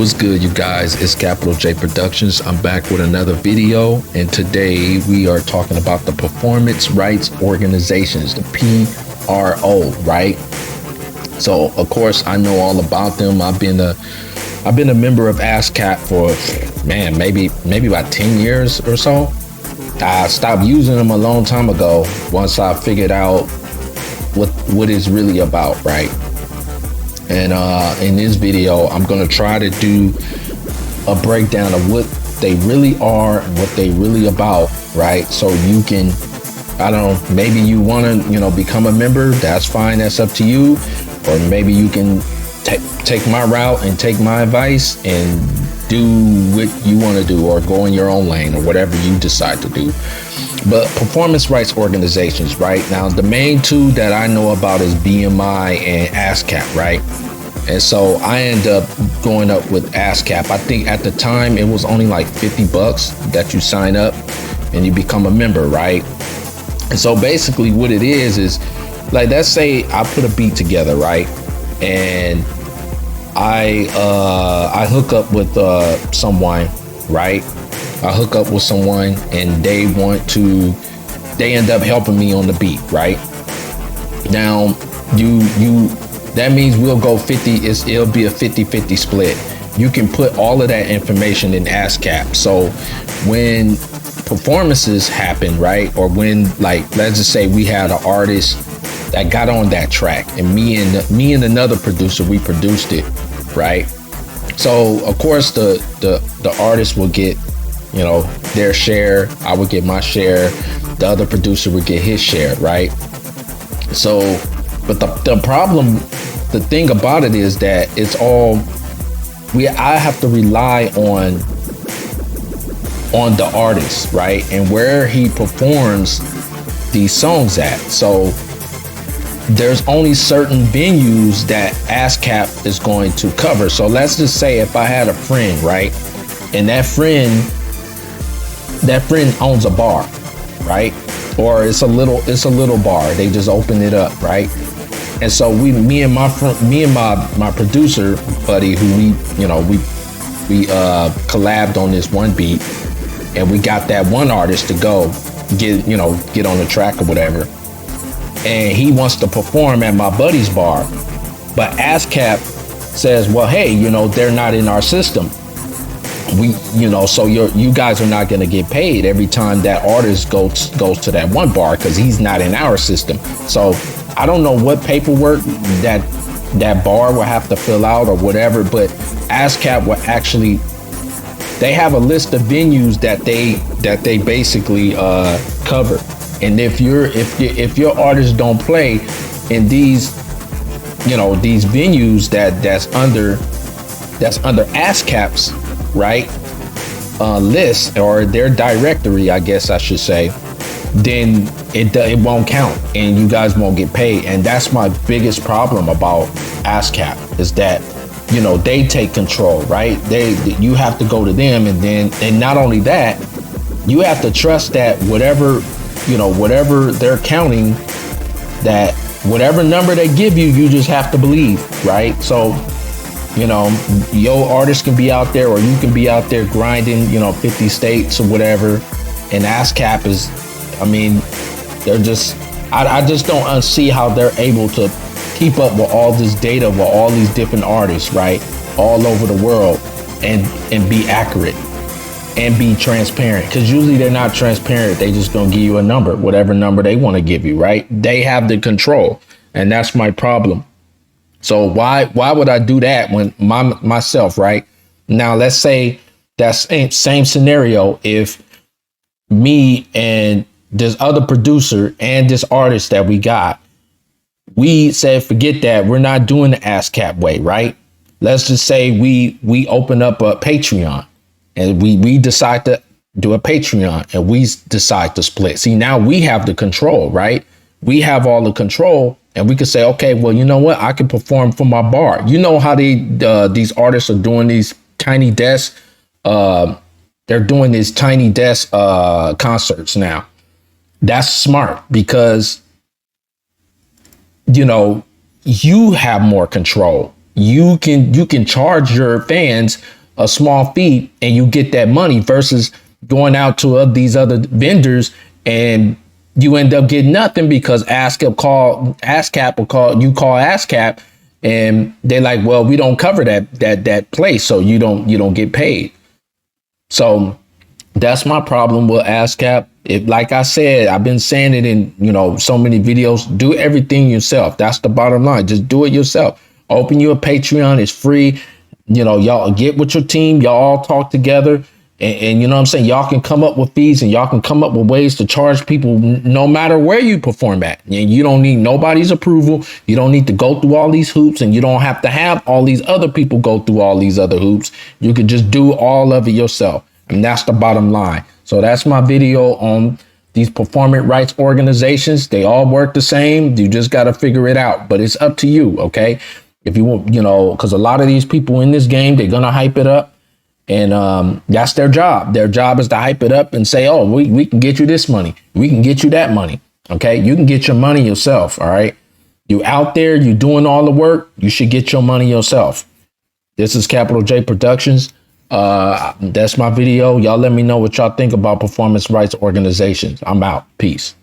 What's good, you guys? It's Capital J Productions. I'm back with another video, and today we are talking about the performance rights organizations, the PRO, right? So, of course, I know all about them. I've been a member of ASCAP for, man, maybe about 10 years or so. I stopped using them a long time ago once I figured out what it's really about, right? And in this video, I'm gonna try to do a breakdown of what they really are and what they really about, right? So you can, I don't know, maybe you wanna, become a member, that's fine, that's up to you. Or maybe you can take my route and take my advice and do what you wanna do, or go in your own lane, or whatever you decide to do. But performance rights organizations, right? Now, the main two that I know about is BMI and ASCAP, right? And so I end up going up with ASCAP. I think at the time it was only like $50 that you sign up and you become a member, right? And so basically what it is like, let's say I put a beat together, right? And I hook up with someone, right? I hook up with someone and they end up helping me on the beat, right? Now, that means we'll go 50, it'll be a 50-50 split. You can put all of that information in ASCAP. So when performances happen, right? Or when, like, let's just say we had an artist that got on that track and me and another producer, we produced it, right? So of course the artist will get, their share, I would get my share, the other producer would get his share, right? So, but the problem, the thing about it is that it's all, I have to rely on the artist, right? And where he performs these songs at. So there's only certain venues that ASCAP is going to cover. So let's just say if I had a friend, right? And that friend owns a bar, right? Or it's a little bar. They just open it up, right? And so me and my producer buddy, who we collabed on this one beat, and we got that one artist to go get on the track or whatever. And he wants to perform at my buddy's bar, but ASCAP says, well, hey, they're not in our system. So you guys are not going to get paid every time that artist goes to that one bar, because he's not in our system. So I don't know what paperwork that bar will have to fill out or whatever, but ASCAP will actually, they have a list of venues that they basically cover. And if your artists don't play in these venues that's under ASCAP's, right, list, or their directory, I guess I should say, then it won't count and you guys won't get paid. And that's my biggest problem about ASCAP, is that they take control, right? You have to go to them, and not only that, you have to trust that whatever they're counting, that whatever number they give you, you just have to believe, right? So your artist can be out there, or you can be out there grinding 50 states or whatever, and ASCAP is, they're just, I just don't see how they're able to keep up with all this data with all these different artists, right, all over the world, and be accurate and be transparent. Because usually they're not transparent. They just gonna give you a number, whatever number they want to give you, right? They have the control, and that's my problem. So why would I do that when myself, right? Now let's say that same scenario, if me and this other producer and this artist that we got, we said, forget that, we're not doing the ASCAP way, right? Let's just say we open up a Patreon, and we decide to do a Patreon, and we decide to split. See, now we have the control, right? We have all the control, and we could say, okay, well, you know what? I can perform from my bar. You know how these artists are doing these tiny desk, they're doing these tiny desk concerts now. That's smart, because you have more control. you can charge your fans a small fee and you get that money versus going out to these other vendors and you end up getting nothing because ASCAP will call ASCAP and they're like, well, we don't cover that place, so you don't get paid. So that's my problem with ASCAP. Like I said, I've been saying it in, so many videos, do everything yourself. That's the bottom line. Just do it yourself. Open you a Patreon. It's free. Y'all get with your team. Y'all all talk together. And you know what I'm saying? Y'all can come up with fees and y'all can come up with ways to charge people no matter where you perform at. And you don't need nobody's approval. You don't need to go through all these hoops and you don't have to have all these other people go through all these other hoops. You can just do all of it yourself. And that's the bottom line. So that's my video on these performance rights organizations. They all work the same. You just got to figure it out. But it's up to you. OK, if you want, because a lot of these people in this game, they're going to hype it up. And that's their job. Their job is to hype it up and say, oh, we can get you this money. We can get you that money. OK, you can get your money yourself. All right. You out there, you doing all the work. You should get your money yourself. This is Capital J Productions. That's my video. Y'all let me know what y'all think about performance rights organizations. I'm out. Peace.